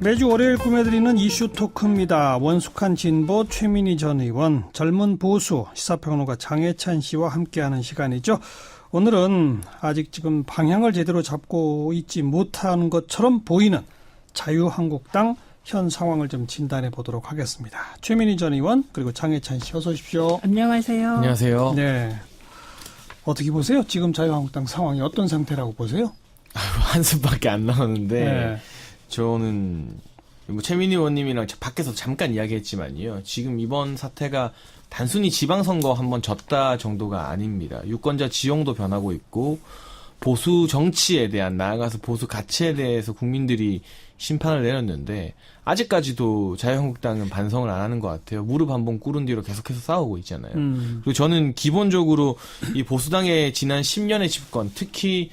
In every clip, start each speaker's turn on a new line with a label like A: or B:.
A: 매주 월요일 꾸며드리는 이슈 토크입니다. 원숙한 진보 최민희 전 의원, 젊은 보수 시사평론가 장혜찬 씨와 함께하는 시간이죠. 오늘은 아직 지금 방향을 제대로 잡고 있지 못한 것처럼 보이는 자유한국당 현 상황을 좀 진단해 보도록 하겠습니다. 최민희 전 의원 그리고 장혜찬 씨 어서 오십시오.
B: 안녕하세요.
C: 안녕하세요.
A: 네, 어떻게 보세요? 지금 자유한국당 상황이 어떤 상태라고 보세요?
C: 한숨밖에 안 나오는데
A: 네.
C: 저는 최민희 의원님이랑 밖에서 잠깐 이야기했지만요. 지금 이번 사태가 단순히 지방선거 한번 졌다 정도가 아닙니다. 유권자 지형도 변하고 있고 보수 정치에 대한, 나아가서 보수 가치에 대해서 국민들이 심판을 내렸는데 아직까지도 자유한국당은 반성을 안 하는 것 같아요. 무릎 한 번 꿇은 뒤로 계속해서 싸우고 있잖아요. 그리고 저는 기본적으로 이 보수당의 지난 10년의 집권, 특히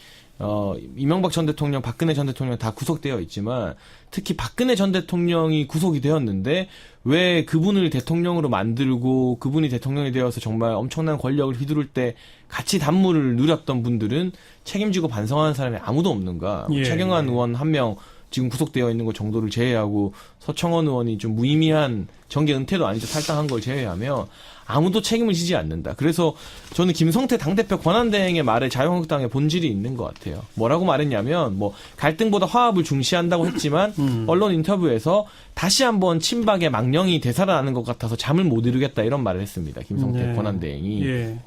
C: 이명박 전 대통령, 박근혜 전 대통령 다 구속되어 있지만 특히 박근혜 전 대통령이 구속이 되었는데 왜 그분을 대통령으로 만들고 그분이 대통령이 되어서 정말 엄청난 권력을 휘두를 때 같이 단물을 누렸던 분들은 책임지고 반성하는 사람이 아무도 없는가.
A: 예.
C: 최경환 의원 한 명 지금 구속되어 있는 것 정도를 제외하고 서청원 의원이 좀 무의미한 정계 은퇴도 아니죠. 탈당한 걸 제외하면 아무도 책임을 지지 않는다. 그래서 저는 김성태 당대표 권한대행의 말에 자유한국당의 본질이 있는 것 같아요. 뭐라고 말했냐면 갈등보다 화합을 중시한다고 했지만 언론 인터뷰에서 다시 한번 친박의 망령이 되살아나는 것 같아서 잠을 못 이루겠다 이런 말을 했습니다. 김성태 권한대행이.
A: 예.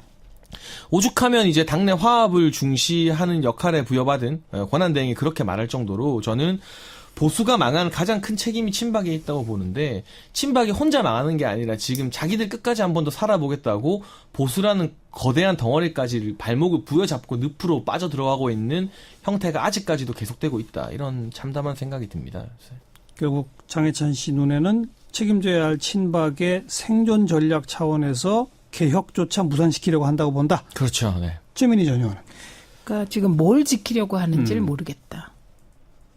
C: 오죽하면 이제 당내 화합을 중시하는 역할에 부여받은 권한대행이 그렇게 말할 정도로 저는 보수가 망한 가장 큰 책임이 친박에 있다고 보는데, 친박이 혼자 망하는 게 아니라 지금 자기들 끝까지 한 번 더 살아보겠다고 보수라는 거대한 덩어리까지 발목을 부여잡고 늪으로 빠져들어가고 있는 형태가 아직까지도 계속되고 있다. 이런 참담한 생각이 듭니다.
A: 결국 장혜찬 씨 눈에는 책임져야 할 친박의 생존 전략 차원에서 개혁조차 무산시키려고 한다고 본다.
C: 그렇죠. 네.
A: 최민희 전 의원은.
B: 그러니까 지금 뭘 지키려고 하는지를 모르겠다.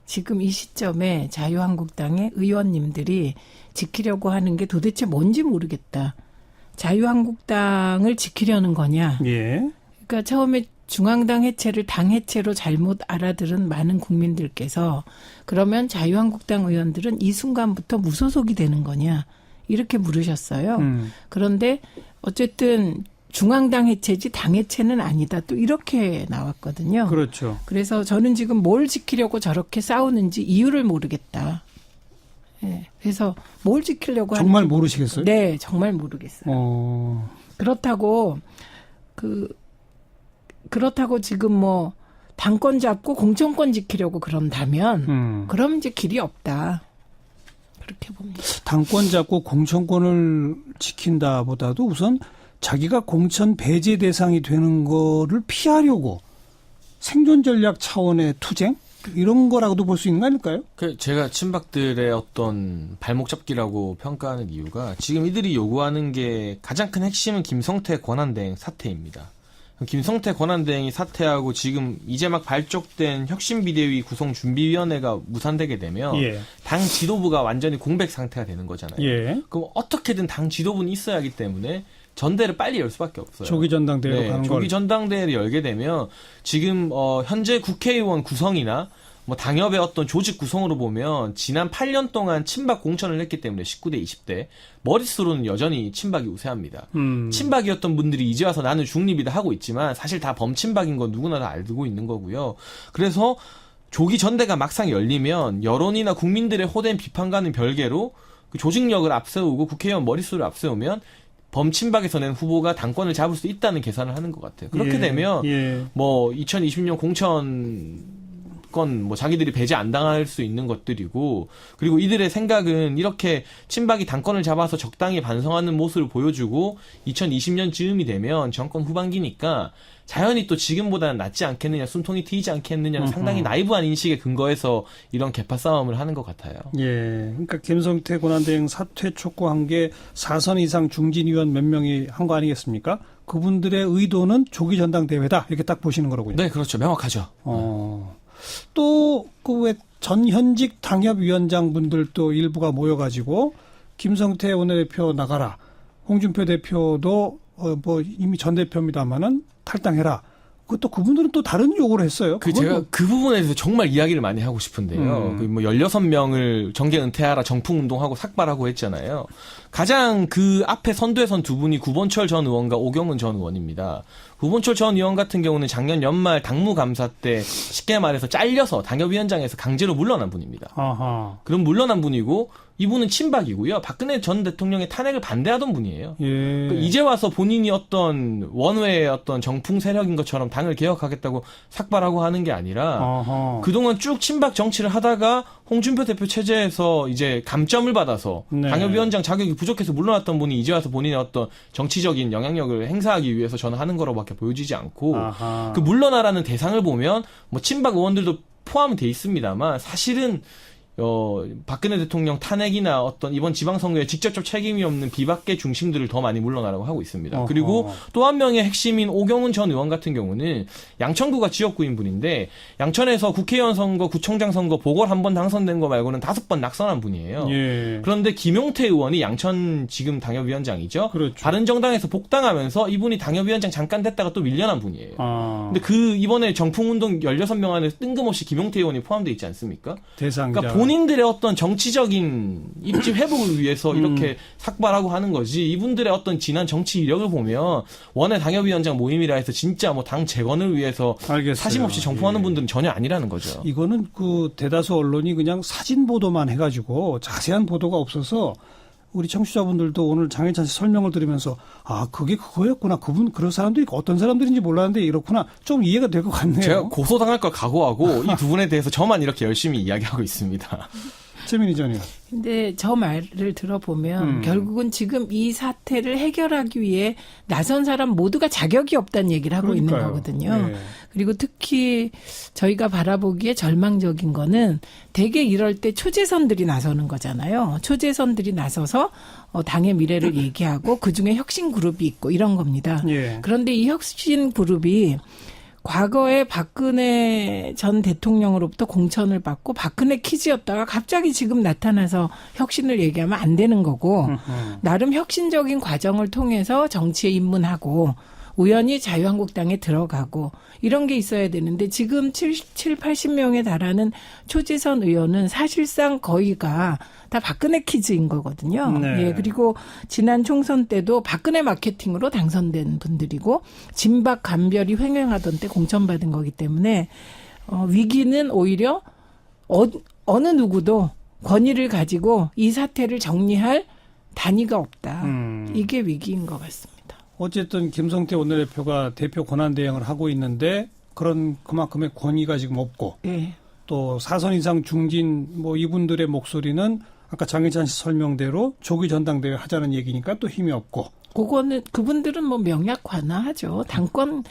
B: 지금 이 시점에 자유한국당의 의원님들이 지키려고 하는 게 도대체 뭔지 모르겠다. 자유한국당을 지키려는 거냐.
A: 예.
B: 그러니까 처음에 중앙당 해체를 당 해체로 잘못 알아들은 많은 국민들께서 그러면 자유한국당 의원들은 이 순간부터 무소속이 되는 거냐. 이렇게 물으셨어요. 그런데 어쨌든 중앙당 해체지 당 해체는 아니다. 또 이렇게 나왔거든요.
A: 그렇죠.
B: 그래서 저는 지금 뭘 지키려고 저렇게 싸우는지 이유를 모르겠다. 네, 그래서 뭘 지키려고
A: 정말
B: 하는지
A: 모르시겠어요?
B: 네, 정말 모르겠어요. 그렇다고 지금 당권 잡고 공천권 지키려고 그런다면 그럼 이제 길이 없다. 그렇게 봅니다.
A: 당권 잡고 공천권을 지킨다보다도 우선 자기가 공천 배제 대상이 되는 거를 피하려고 생존 전략 차원의 투쟁? 이런 거라고도 볼 수 있는 거 아닐까요?
C: 제가 친박들의 어떤 발목 잡기라고 평가하는 이유가 지금 이들이 요구하는 게 가장 큰 핵심은 김성태 권한대행 사퇴입니다. 김성태 권한대행이 사퇴하고 지금 이제 막 발족된 혁신비대위 구성준비위원회가 무산되게 되면 당 지도부가 완전히 공백 상태가 되는 거잖아요. 그럼 어떻게든 당 지도부는 있어야 하기 때문에 전대를 빨리 열 수밖에 없어요.
A: 조기 전당대회로 가는 걸.
C: 조기 전당대회를 열게 되면 지금 현재 국회의원 구성이나 당협의 어떤 조직 구성으로 보면 지난 8년 동안 친박 공천을 했기 때문에 19대 20대 머릿수로는 여전히 친박이 우세합니다. 친박이었던 분들이 이제 와서 나는 중립이다 하고 있지만 사실 다 범친박인 건 누구나 다 알고 있는 거고요. 그래서 조기 전대가 막상 열리면 여론이나 국민들의 호된 비판과는 별개로 그 조직력을 앞세우고 국회의원 머릿수를 앞세우면 범친박에서 낸 후보가 당권을 잡을 수 있다는 계산을 하는 것 같아요. 그렇게 되면 2020년 공천 자기들이 배제 안 당할 수 있는 것들이고, 그리고 이들의 생각은 이렇게 친박이 당권을 잡아서 적당히 반성하는 모습을 보여주고 2020년 즈음이 되면 정권 후반기니까 자연히 또 지금보다는 낫지 않겠느냐, 숨통이 트이지 않겠느냐는 상당히 나이브한 인식에 근거해서 이런 개파 싸움을 하는 것 같아요.
A: 예, 그러니까 김성태 권한대행 사퇴 촉구한 게 4선 이상 중진 의원 몇 명이 한 거 아니겠습니까? 그분들의 의도는 조기 전당대회다 이렇게 딱 보시는 거로군요.
C: 네, 그렇죠. 명확하죠.
A: 또 그 왜 전현직 당협위원장 분들도 일부가 모여가지고 김성태 원내대표 나가라, 홍준표 대표도 이미 전 대표입니다마는 탈당해라. 그것도 그분들은 또 다른 요구를 했어요.
C: 그
A: 그건
C: 제가
A: 뭐-
C: 그 부분에 대해서 정말 이야기를 많이 하고 싶은데요. 그 뭐 16명을 정계 은퇴하라 정풍 운동하고 삭발하고 했잖아요. 가장 그 앞에 선두에 선 두 분이 구본철 전 의원과 오경은 전 의원입니다. 구본철 전 의원 같은 경우는 작년 연말 당무감사 때 쉽게 말해서 잘려서 당협위원장에서 강제로 물러난 분입니다.
A: 아하.
C: 그럼 물러난 분이고 이분은 친박이고요. 박근혜 전 대통령의 탄핵을 반대하던 분이에요.
A: 예.
C: 그러니까 이제 와서 본인이 어떤 원외의 어떤 정풍 세력인 것처럼 당을 개혁하겠다고 삭발하고 하는 게 아니라
A: 아하.
C: 그동안 쭉 친박 정치를 하다가 홍준표 대표 체제에서 이제 감점을 받아서
A: 네.
C: 당협위원장 자격이 부족해서 물러났던 분이 이제 와서 본인의 어떤 정치적인 영향력을 행사하기 위해서 저는 하는 거로밖에 보여지지 않고
A: 아하.
C: 그 물러나라는 대상을 보면 뭐 친박 의원들도 포함이 돼 있습니다만 사실은 박근혜 대통령 탄핵이나 어떤 이번 지방선거에 직접적 책임이 없는 비박계 중심들을 더 많이 물러나라고 하고 있습니다.
A: 어허.
C: 그리고 또 한 명의 핵심인 오경훈 전 의원 같은 경우는 양천구가 지역구인 분인데 양천에서 국회의원 선거, 구청장 선거 보궐 한 번 당선된 거 말고는 5번 낙선한 분이에요.
A: 예.
C: 그런데 김용태 의원이 양천 지금 당협위원장이죠.
A: 그렇죠.
C: 바른정당에서 복당하면서 이분이 당협위원장 잠깐 됐다가 또 밀려난 분이에요.
A: 아.
C: 근데 그 이번에 정풍운동 16명 안에 뜬금없이 김용태 의원이 포함되어 있지 않습니까?
A: 대상자.
C: 그러니까 본인들의 어떤 정치적인 입집 회복을 위해서 이렇게 삭발하고 하는 거지 이분들의 어떤 지난 정치 이력을 보면 원외 당협위원장 모임이라 해서 진짜 뭐 당 재건을 위해서
A: 알겠어요.
C: 사심없이 정포하는
A: 예.
C: 분들은 전혀 아니라는 거죠.
A: 이거는 그 대다수 언론이 그냥 사진 보도만 해가지고 자세한 보도가 없어서 우리 청취자분들도 오늘 장혜찬 씨 설명을 들으면서 아 그게 그거였구나 그분 그런 사람들이 어떤 사람들인지 몰랐는데 이렇구나 좀 이해가 될 것 같네요.
C: 제가 고소당할 걸 각오하고 이 두 분에 대해서 저만 이렇게 열심히 이야기하고 있습니다.
A: 최민희 전 의원.
B: 근데 저 말을 들어보면 결국은 지금 이 사태를 해결하기 위해 나선 사람 모두가 자격이 없다는 얘기를 하고 있는
A: 그러니까요.
B: 거거든요.
A: 네.
B: 그리고 특히 저희가 바라보기에 절망적인 거는 대개 이럴 때 초재선들이 나서는 거잖아요. 초재선들이 나서서 당의 미래를 얘기하고 그중에 혁신 그룹이 있고 이런 겁니다.
A: 예.
B: 그런데 이 혁신 그룹이 과거에 박근혜 전 대통령으로부터 공천을 받고 박근혜 키즈였다가 갑자기 지금 나타나서 혁신을 얘기하면 안 되는 거고 나름 혁신적인 과정을 통해서 정치에 입문하고 우연히 자유한국당에 들어가고 이런 게 있어야 되는데 지금 80명에 달하는 초재선 의원은 사실상 거의가 다 박근혜 키즈인 거거든요.
A: 네.
B: 예, 그리고 지난 총선 때도 박근혜 마케팅으로 당선된 분들이고 진박 간별이 횡행하던 때 공천받은 거기 때문에 위기는 오히려 어느 누구도 권위를 가지고 이 사태를 정리할 단위가 없다. 이게 위기인 것 같습니다.
A: 어쨌든 김성태 원내대표가 대표 권한 대행을 하고 있는데 그런 그만큼의 권위가 지금 없고
B: 예.
A: 또 4선 이상 중진 뭐 이분들의 목소리는 아까 장혜찬 씨 설명대로 조기 전당대회 하자는 얘기니까 또 힘이 없고.
B: 그거는 그분들은 뭐 명약 관화하죠. 당권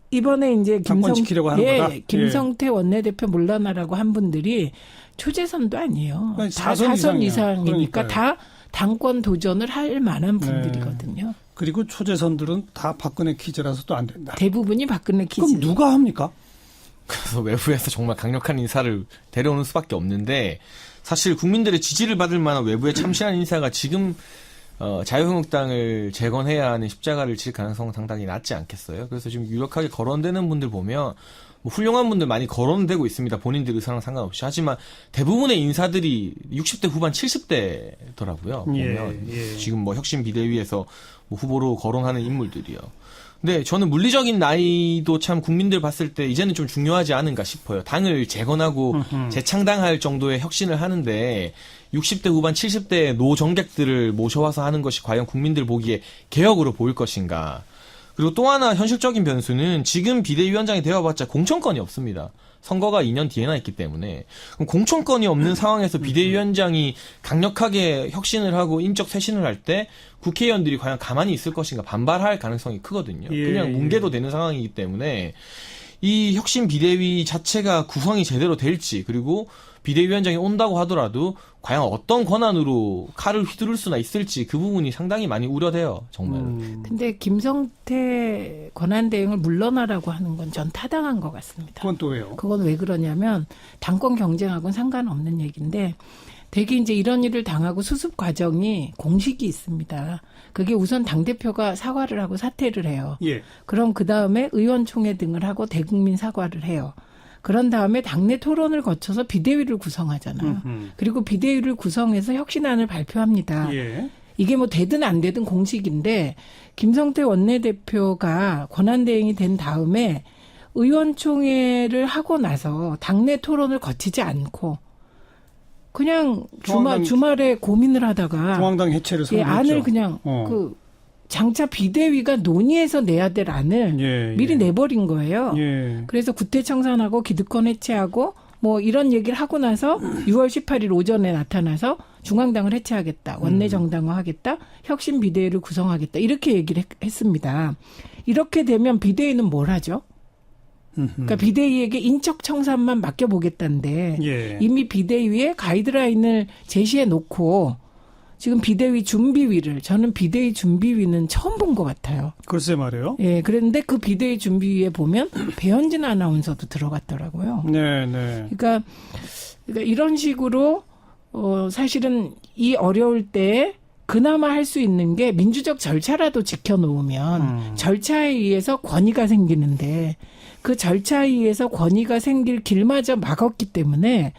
B: 이번에 이제
A: 당권 지키려고 하는 거다?
B: 김성태 원내대표 물러나라고 한 분들이 초재선도 아니에요.
A: 아니,
B: 다
A: 4선
B: 4선
A: 이상이야.
B: 이상이니까
A: 그러니까요.
B: 다 당권 도전을 할 만한 분들이거든요.
A: 그리고 초재선들은 다 박근혜 퀴즈라서 또 안 된다.
B: 대부분이 박근혜 키즈.
A: 그럼 누가 합니까?
C: 그래서 외부에서 정말 강력한 인사를 데려오는 수밖에 없는데 사실 국민들의 지지를 받을 만한 외부의 참신한 인사가 지금 자유한국당을 재건해야 하는 십자가를 질 가능성은 상당히 낮지 않겠어요. 그래서 지금 유력하게 거론되는 분들 보면 뭐 훌륭한 분들 많이 거론되고 있습니다. 본인들 의사랑 상관없이. 하지만 대부분의 인사들이 60대 후반 70대더라고요. 보면
A: 예.
C: 지금 뭐 혁신 비대위에서 뭐 후보로 거론하는 인물들이요. 근데 저는 물리적인 나이도 참 국민들 봤을 때 이제는 좀 중요하지 않은가 싶어요. 당을 재건하고 재창당할 정도의 혁신을 하는데 60대 후반 70대의 노정객들을 모셔와서 하는 것이 과연 국민들 보기에 개혁으로 보일 것인가. 그리고 또 하나 현실적인 변수는 지금 비대위원장이 되어봤자 공천권이 없습니다. 선거가 2년 뒤에나 있기 때문에. 그럼 공천권이 없는 상황에서 비대위원장이 강력하게 혁신을 하고 인적 쇄신을 할 때 국회의원들이 과연 가만히 있을 것인가 반발할 가능성이 크거든요.
A: 예,
C: 그냥 뭉개도 되는 상황이기 때문에 이 혁신 비대위 자체가 구성이 제대로 될지 그리고 비대위원장이 온다고 하더라도 과연 어떤 권한으로 칼을 휘두를 수나 있을지 그 부분이 상당히 많이 우려돼요. 정말.
B: 근데 김성태 권한대행을 물러나라고 하는 건 전 타당한 것 같습니다.
A: 그건 또 왜요?
B: 그건 왜 그러냐면 당권 경쟁하고는 상관없는 얘기인데 되게 이제 이런 일을 당하고 수습 과정이 공식이 있습니다. 그게 우선 당대표가 사과를 하고 사퇴를 해요.
A: 예.
B: 그럼 그 다음에 의원총회 등을 하고 대국민 사과를 해요. 그런 다음에 당내 토론을 거쳐서 비대위를 구성하잖아요. 그리고 비대위를 구성해서 혁신안을 발표합니다.
A: 예.
B: 이게 뭐 되든 안 되든 공식인데 김성태 원내대표가 권한대행이 된 다음에 의원총회를 하고 나서 당내 토론을 거치지 않고 그냥 주말에 고민을 하다가
A: 중앙당 해체를
B: 예,
A: 선언했죠.
B: 안을 그냥 그 장차 비대위가 논의해서 내야 될 안을 미리 내버린 거예요.
A: 예.
B: 그래서 구태청산하고 기득권 해체하고 뭐 이런 얘기를 하고 나서 6월 18일 오전에 나타나서 중앙당을 해체하겠다. 원내 정당화하겠다. 혁신 비대위를 구성하겠다. 이렇게 얘기를 했습니다. 이렇게 되면 비대위는 뭘 하죠? 그러니까 비대위에게 인적 청산만 맡겨보겠다는데
A: 예.
B: 이미 비대위에 가이드라인을 제시해 놓고 지금 비대위 준비위를 저는 비대위 준비위는 처음 본 것 같아요.
A: 글쎄 말이에요.
B: 예, 그런데 그 비대위 준비위에 보면 배현진 아나운서도 들어갔더라고요.
A: 네, 네.
B: 그러니까 이런 식으로 사실은 이 어려울 때 그나마 할 수 있는 게 민주적 절차라도 지켜놓으면 절차에 의해서 권위가 생기는데 그 절차에 의해서 권위가 생길 길마저 막았기 때문에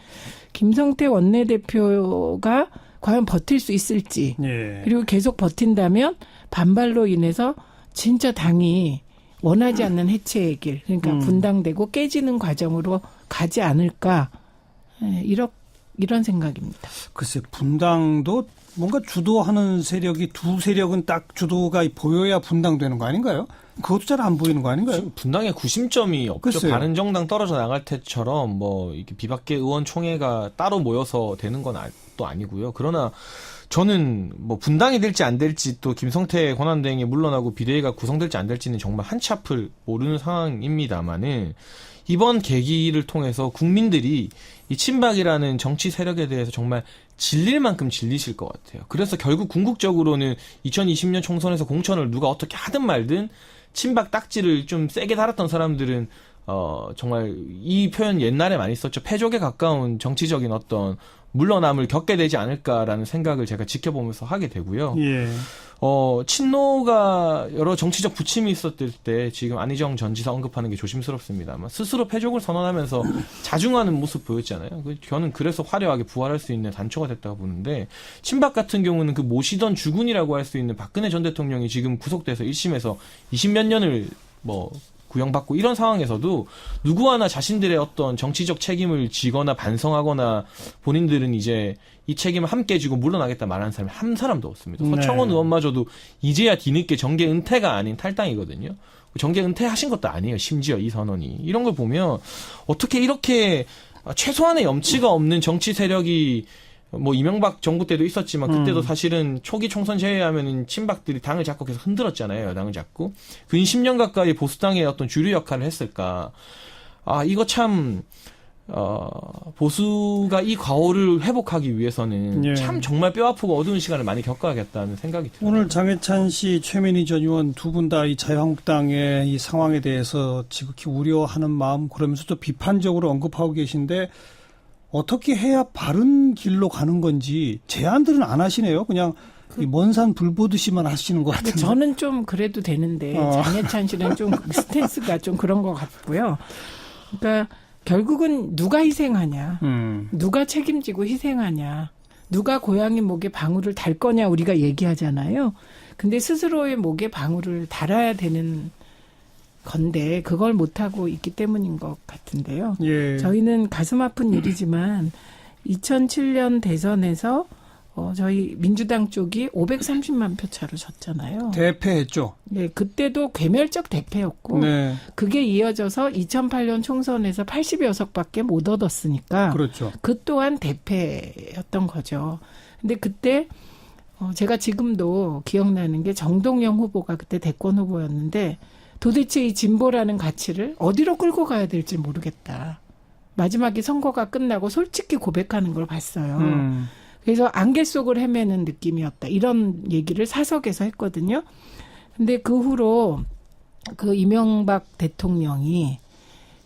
B: 김성태 원내대표가 과연 버틸 수 있을지
A: 예.
B: 그리고 계속 버틴다면 반발로 인해서 진짜 당이 원하지 않는 해체의 길 그러니까 분당되고 깨지는 과정으로 가지 않을까 이런 생각입니다.
A: 글쎄 분당도 뭔가 주도하는 세력이 두 세력은 딱 주도가 보여야 분당되는 거 아닌가요? 그것도 잘 안 보이는 거 아닌가요?
C: 지금 분당에 구심점이 없죠.
A: 글쎄요.
C: 바른정당 떨어져 나갈 때처럼 뭐 이렇게 비박계 의원 총회가 따로 모여서 되는 건 또 아니고요. 그러나 저는 뭐 분당이 될지 안 될지 또 김성태 권한대행이 물러나고 비대위가 구성될지 안 될지는 정말 한치 앞을 모르는 상황입니다만은 이번 계기를 통해서 국민들이 이 친박이라는 정치 세력에 대해서 정말 질릴 만큼 질리실 것 같아요. 그래서 결국 궁극적으로는 2020년 총선에서 공천을 누가 어떻게 하든 말든 친박 딱지를 좀 세게 달았던 사람들은 정말 이 표현 옛날에 많이 썼죠. 패족에 가까운 정치적인 어떤 물러남을 겪게 되지 않을까라는 생각을 제가 지켜보면서 하게 되고요.
A: 예.
C: 친노가 여러 정치적 부침이 있었을 때 지금 안희정 전 지사 언급하는 게 조심스럽습니다만 스스로 패족을 선언하면서 자중하는 모습 보였잖아요. 저는 그래서 화려하게 부활할 수 있는 단초가 됐다고 보는데 친박 같은 경우는 그 모시던 주군이라고 할 수 있는 박근혜 전 대통령이 지금 구속돼서 1심에서 20몇 년을 구형받고 이런 상황에서도 누구 하나 자신들의 어떤 정치적 책임을 지거나 반성하거나 본인들은 이제 이 책임을 함께 지고 물러나겠다 말하는 사람이 한 사람도 없습니다. 서청원 의원마저도 이제야 뒤늦게 정계 은퇴가 아닌 탈당이거든요. 정계 은퇴하신 것도 아니에요. 심지어 이 선언이. 이런 걸 보면 어떻게 이렇게 최소한의 염치가 없는 정치 세력이 뭐 이명박 정부 때도 있었지만 그때도 사실은 초기 총선 제외하면은 친박들이 당을 잡고 계속 흔들었잖아요. 여당을 잡고. 근 10년 가까이 보수당의 어떤 주류 역할을 했을까. 이거 참 보수가 이 과오를 회복하기 위해서는
A: 예.
C: 참 정말 뼈아프고 어두운 시간을 많이 겪어야겠다는 생각이 들어요.
A: 오늘 장해찬 씨, 최민희 전 의원 두 분 다 이 자유한국당의 이 상황에 대해서 지극히 우려하는 마음 그러면서도 비판적으로 언급하고 계신데 어떻게 해야 바른 길로 가는 건지 제안들은 안 하시네요. 그냥 먼 산 불 보듯이만 하시는 것 같은데.
B: 저는 좀 그래도 되는데 장해찬 씨는 좀 스탠스가 좀 그런 것 같고요. 그러니까 결국은 누가 희생하냐, 누가 책임지고 희생하냐, 누가 고양이 목에 방울을 달 거냐 우리가 얘기하잖아요. 근데 스스로의 목에 방울을 달아야 되는 건데 그걸 못하고 있기 때문인 것 같은데요.
A: 예.
B: 저희는 가슴 아픈 일이지만 2007년 대선에서 저희 민주당 쪽이 530만 표 차로 졌잖아요.
A: 대패했죠.
B: 네, 그때도 괴멸적 대패였고
A: 네.
B: 그게 이어져서 2008년 총선에서 86밖에 못 얻었으니까
A: 그렇죠.
B: 그 또한 대패였던 거죠. 근데 그때 제가 지금도 기억나는 게 정동영 후보가 그때 대권 후보였는데 도대체 이 진보라는 가치를 어디로 끌고 가야 될지 모르겠다. 마지막에 선거가 끝나고 솔직히 고백하는 걸 봤어요. 그래서 안개 속을 헤매는 느낌이었다. 이런 얘기를 사석에서 했거든요. 근데 그 후로 그 이명박 대통령이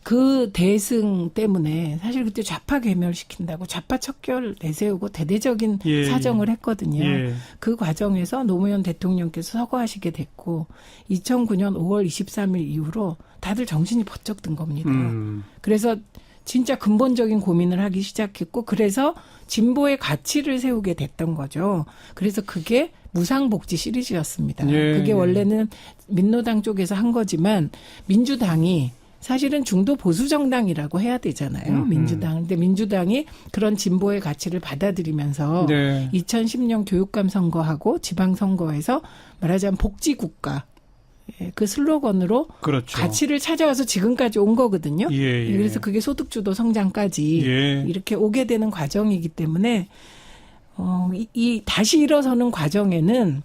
B: 그 대승 때문에 사실 그때 좌파 괴멸시킨다고 좌파 척결 내세우고 대대적인
A: 예,
B: 사정을 했거든요.
A: 예.
B: 그 과정에서 노무현 대통령께서 서거하시게 됐고 2009년 5월 23일 이후로 다들 정신이 번쩍 든 겁니다. 그래서 진짜 근본적인 고민을 하기 시작했고 그래서 진보의 가치를 세우게 됐던 거죠. 그래서 그게 무상복지 시리즈였습니다.
A: 예,
B: 그게
A: 예.
B: 원래는 민노당 쪽에서 한 거지만 민주당이 사실은 중도 보수 정당이라고 해야 되잖아요. 민주당. 근데 민주당이 그런 진보의 가치를 받아들이면서
A: 네.
B: 2010년 교육감 선거하고 지방 선거에서 말하자면 복지국가 그 슬로건으로
A: 그렇죠.
B: 가치를 찾아와서 지금까지 온 거거든요.
A: 예, 예.
B: 그래서 그게 소득주도 성장까지
A: 예.
B: 이렇게 오게 되는 과정이기 때문에 이 다시 일어서는 과정에는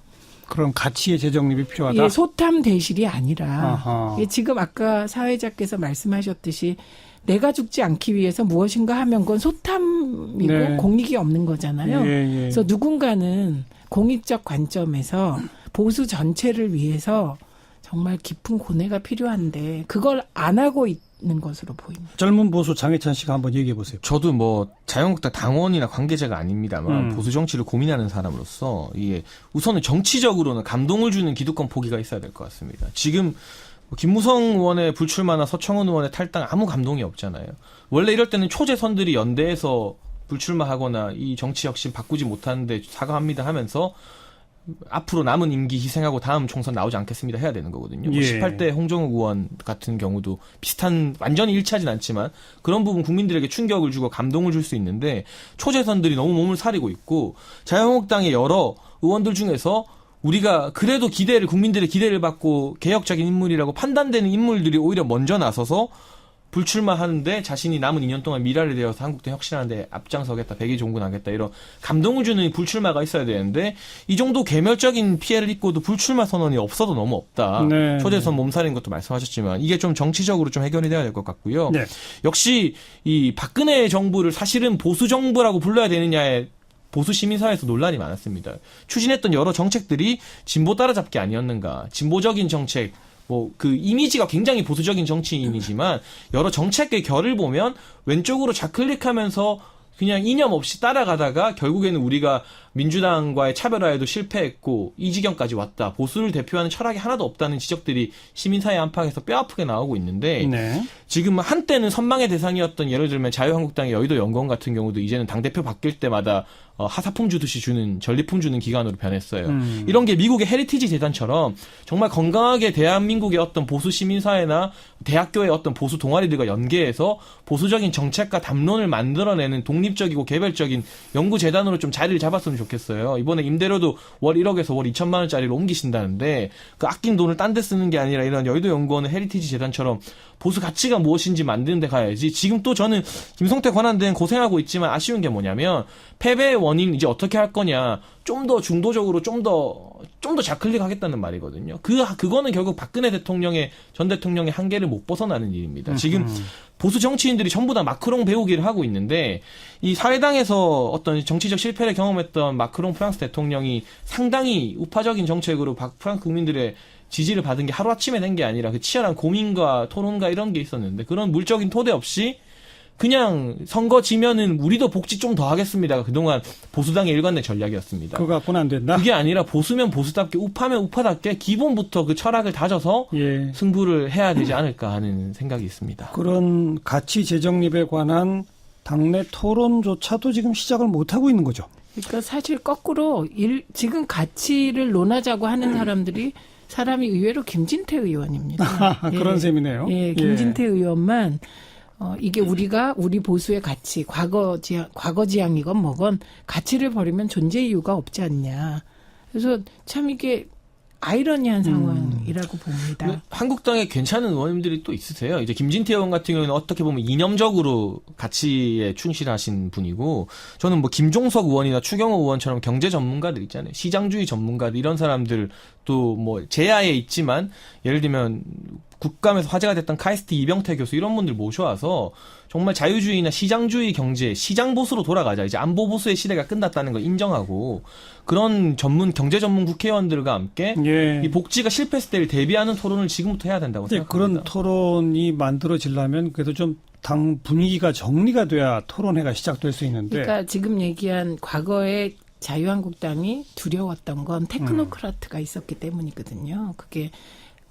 A: 그런 가치의 재정립이 필요하다.
B: 예, 소탐 대실이 아니라
A: 아하.
B: 예, 지금 아까 사회자께서 말씀하셨듯이 내가 죽지 않기 위해서 무엇인가 하면 그건 소탐이고
A: 네.
B: 공익이 없는 거잖아요.
A: 예, 예.
B: 그래서 누군가는 공익적 관점에서 보수 전체를 위해서 정말 깊은 고뇌가 필요한데 그걸 안 하고 있는 것으로 보입니다.
A: 젊은 보수 장해찬 씨가 한번 얘기해 보세요.
C: 저도 뭐 자유한국당 당원이나 관계자가 아닙니다만
A: 음.
C: 보수 정치를 고민하는 사람으로서 이게 우선은 정치적으로는 감동을 주는 기득권 포기가 있어야 될 것 같습니다. 지금 김무성 의원의 불출마나 서청원 의원의 탈당 아무 감동이 없잖아요. 원래 이럴 때는 초재선들이 연대해서 불출마하거나 이 정치 혁신 바꾸지 못하는데 사과합니다 하면서 앞으로 남은 임기 희생하고 다음 총선 나오지 않겠습니다 해야 되는 거거든요. 뭐
A: 예.
C: 18대 홍정욱 의원 같은 경우도 비슷한 완전히 일치하진 않지만 그런 부분 국민들에게 충격을 주고 감동을 줄 수 있는데 초재선들이 너무 몸을 사리고 있고 자유한국당의 여러 의원들 중에서 우리가 그래도 국민들의 기대를 받고 개혁적인 인물이라고 판단되는 인물들이 오히려 먼저 나서서 불출마하는데 자신이 남은 2년 동안 미라를 되어서 한국당 혁신하는데 앞장서겠다, 백의종군하겠다 이런 감동을 주는 불출마가 있어야 되는데 이 정도 개멸적인 피해를 입고도 불출마 선언이 없어도 너무 없다.
A: 네.
C: 초대선 몸살인 것도 말씀하셨지만 이게 좀 정치적으로 좀 해결이 돼야 될 것 같고요.
A: 네.
C: 역시 이 박근혜 정부를 사실은 보수 정부라고 불러야 되느냐에 보수 시민사회에서 논란이 많았습니다. 추진했던 여러 정책들이 진보 따라잡기 아니었는가. 진보적인 정책, 그 이미지가 굉장히 보수적인 정치인이지만 여러 정책의 결을 보면 왼쪽으로 좌클릭하면서 그냥 이념 없이 따라가다가 결국에는 우리가 민주당과의 차별화에도 실패했고 이 지경까지 왔다. 보수를 대표하는 철학이 하나도 없다는 지적들이 시민사회 안팎에서 뼈아프게 나오고 있는데
A: 네.
C: 지금 한때는 선망의 대상이었던 예를 들면 자유한국당의 여의도 연구원 같은 경우도 이제는 당대표 바뀔 때마다 하사품 주듯이 주는 전리품 주는 기관으로 변했어요. 이런 게 미국의 헤리티지 재단처럼 정말 건강하게 대한민국의 어떤 보수 시민사회나 대학교의 어떤 보수 동아리들과 연계해서 보수적인 정책과 담론을 만들어내는 독립적이고 개별적인 연구재단으로 좀 자리를 잡았으면 좋겠어요. 이번에 임대료도 월 1억에서 월 2천만 원짜리로 옮기신다는데 그 아낀 돈을 딴 데 쓰는 게 아니라 이런 여의도 연구원의 헤리티지 재단처럼 보수 가치가 무엇인지 만드는 데 가야지. 지금 또 저는 김성태 권한대행 고생하고 있지만 아쉬운 게 뭐냐면 패배의 원인 이제 어떻게 할 거냐. 좀 더 중도적으로 좀 더 좌클릭하겠다는 말이거든요. 그거는 결국 박근혜 전 대통령의 한계를 못 벗어나는 일입니다. 지금 보수 정치인들이 전부 다 마크롱 배우기를 하고 있는데 이 사회당에서 어떤 정치적 실패를 경험했던 마크롱 프랑스 대통령이 상당히 우파적인 정책으로 프랑스 국민들의 지지를 받은 게 하루아침에 된 게 아니라 그 치열한 고민과 토론과 이런 게 있었는데 그런 물적인 토대 없이 그냥 선거 지면은 우리도 복지 좀 더 하겠습니다가 그동안 보수당의 일관된 전략이었습니다.
A: 그거 갖고는 안 된다.
C: 그게 아니라 보수면 보수답게 우파면 우파답게 기본부터 그 철학을 다져서
A: 예.
C: 승부를 해야 되지 않을까 하는 생각이 있습니다.
A: 그런 가치 재정립에 관한 당내 토론조차도 지금 시작을 못 하고 있는 거죠.
B: 그러니까 사실 거꾸로 지금 가치를 논하자고 하는 사람이 의외로 김진태 의원입니다.
A: 그런 셈이네요.
B: 예, 김진태 의원만 이게 우리 보수의 가치, 과거 지향이건 뭐건 가치를 버리면 존재 이유가 없지 않냐. 그래서 참 이게 아이러니한 상황이라고 봅니다.
C: 한국당에 괜찮은 의원님들이 또 있으세요. 이제 김진태 의원 같은 경우는 어떻게 보면 이념적으로 가치에 충실하신 분이고, 저는 뭐 김종석 의원이나 추경호 의원처럼 경제 전문가들 있잖아요. 시장주의 전문가들 이런 사람들 또 뭐 제야에 있지만 예를 들면 국감에서 화제가 됐던 카이스트 이병태 교수 이런 분들 모셔와서 정말 자유주의나 시장주의 경제, 시장 보수로 돌아가자. 이제 안보 보수의 시대가 끝났다는 걸 인정하고 그런 경제 전문 국회의원들과 함께
A: 예.
C: 이 복지가 실패했을 때를 대비하는 토론을 지금부터 해야 된다고
A: 근데
C: 생각합니다.
A: 그런 토론이 만들어지려면 그래도 좀 당 분위기가 정리가 돼야 토론회가 시작될 수 있는데.
B: 그러니까 지금 얘기한 과거에 자유한국당이 두려웠던 건 테크노크라트가 있었기 때문이거든요. 그게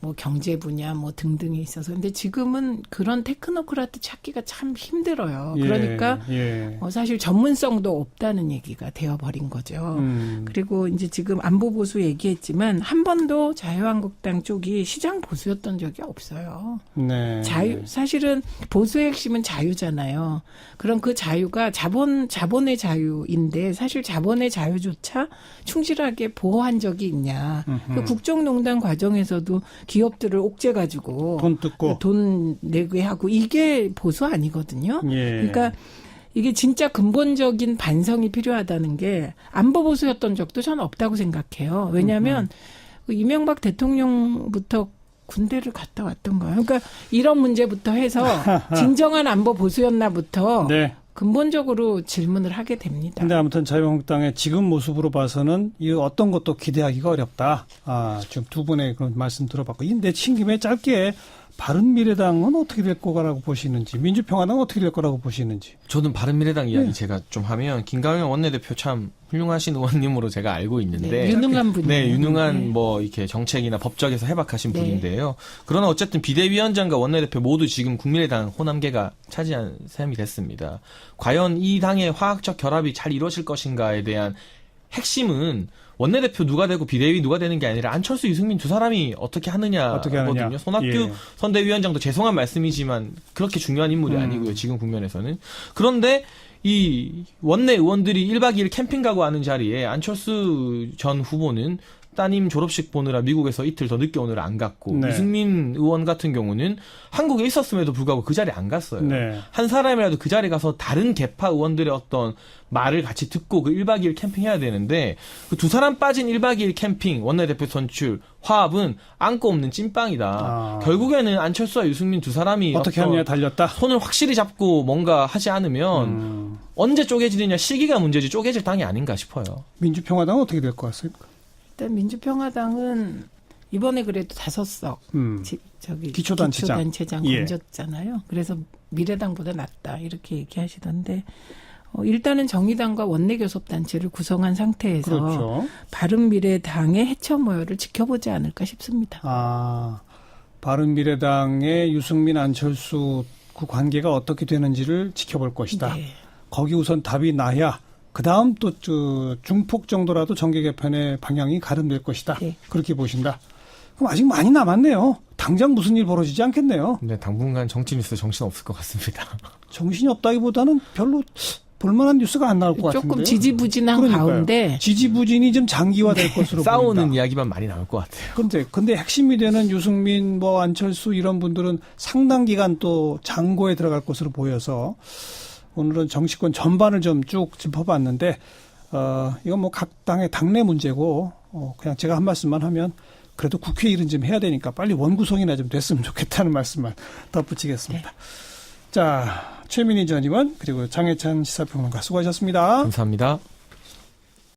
B: 뭐 경제 분야 뭐 등등에 있어서. 근데 지금은 그런 테크노크라트 찾기가 참 힘들어요.
A: 예,
B: 그러니까
A: 예.
B: 사실 전문성도 없다는 얘기가 되어버린 거죠. 그리고 이제 지금 안보 보수 얘기했지만 한 번도 자유한국당 쪽이 시장 보수였던 적이 없어요.
A: 네.
B: 사실은 보수의 핵심은 자유잖아요. 그럼 그 자유가 자본의 자유인데 사실 자본의 자유조차 충실하게 보호한 적이 있냐. 그 국정농단 과정에서도 기업들을 옥죄가지고
A: 돈 뜯고.
B: 돈 내게 하고 이게 보수 아니거든요.
A: 예.
B: 그러니까 이게 진짜 근본적인 반성이 필요하다는 게 안보 보수였던 적도 저는 없다고 생각해요. 왜냐하면 그 이명박 대통령부터 군대를 갔다 왔던가요? 그러니까 이런 문제부터 해서 진정한 안보 보수였나부터
A: 네.
B: 근본적으로 질문을 하게 됩니다.
A: 근데 아무튼 자유한국당의 지금 모습으로 봐서는 이 어떤 것도 기대하기가 어렵다. 지금 두 분의 그런 말씀 들어봤고, 내친 김에 짧게 바른미래당은 어떻게 될 거라고 보시는지, 민주평화당은 어떻게 될 거라고 보시는지.
C: 저는 바른미래당 이야기
A: 네.
C: 제가 좀 하면 김강현 원내대표 참 훌륭하신 의원님으로 제가 알고 있는데
B: 네, 유능한 분이에요.
C: 네, 유능한
B: 네.
C: 뭐 이렇게 정책이나 법적에서 해박하신
B: 네.
C: 분인데요. 그러나 어쨌든 비대위원장과 원내대표 모두 지금 국민의당 호남계가 차지한 셈이 됐습니다. 과연 이 당의 화학적 결합이 잘 이루어질 것인가에 대한 핵심은 원내대표 누가 되고 비대위 누가 되는 게 아니라 안철수, 유승민 두 사람이 어떻게 하느냐거든요. 손학규
A: 예.
C: 선대위원장도 죄송한 말씀이지만 그렇게 중요한 인물이 아니고요. 지금 국면에서는. 그런데 이 원내 의원들이 1박 2일 캠핑 가고 하는 자리에 안철수 전 후보는 따님 졸업식 보느라 미국에서 이틀 더 늦게 오느라 안 갔고
A: 네.
C: 유승민 의원 같은 경우는 한국에 있었음에도 불구하고 그 자리에 안 갔어요.
A: 네.
C: 한 사람이라도 그 자리에 가서 다른 계파 의원들의 어떤 말을 같이 듣고 그 1박 2일 캠핑해야 되는데 그 두 사람 빠진 1박 2일 캠핑 원내대표 선출 화합은 안고 없는 찐빵이다. 결국에는 안철수와 유승민 두 사람이
A: 어떻게 하느냐 달렸다.
C: 손을 확실히 잡고 뭔가 하지 않으면 언제 쪼개지느냐 시기가 문제지 쪼개질 당이 아닌가 싶어요.
A: 민주평화당은 어떻게 될 것 같습니까?
B: 일단 민주평화당은 이번에 그래도 5석
A: 기초단체장.
B: 기초단체장
A: 예.
B: 건졌잖아요. 그래서 미래당보다 낫다 이렇게 얘기하시던데 일단은 정의당과 원내교섭단체를 구성한 상태에서
A: 그렇죠.
B: 바른미래당의 해체 모여를 지켜보지 않을까 싶습니다.
A: 바른미래당의 유승민, 안철수 그 관계가 어떻게 되는지를 지켜볼 것이다.
B: 네.
A: 거기 우선 답이 나야 그 다음 또 중폭 정도라도 정계 개편의 방향이 가름될 것이다.
B: 네.
A: 그렇게 보신다. 그럼 아직 많이 남았네요. 당장 무슨 일 벌어지지 않겠네요.
C: 근데 당분간 정치 뉴스 정신 없을 것 같습니다.
A: 정신이 없다기보다는 별로 볼만한 뉴스가 안 나올 것 같은데.
B: 조금 지지부진한 가운데
A: 지지부진이 좀 장기화될 것으로
C: 싸우는
A: 보인다.
C: 이야기만 많이 나올 것 같아요.
A: 근데 핵심이 되는 유승민, 안철수 이런 분들은 상당 기간 또 장고에 들어갈 것으로 보여서 오늘은 정치권 전반을 좀 쭉 짚어봤는데, 이건 뭐 각 당의 당내 문제고, 그냥 제가 한 말씀만 하면 그래도 국회 일은 좀 해야 되니까 빨리 원구성이나 좀 됐으면 좋겠다는 말씀만 덧붙이겠습니다.
B: 네.
A: 자, 최민희 전 의원 그리고 장혜찬 시사평론가 수고하셨습니다.
C: 감사합니다.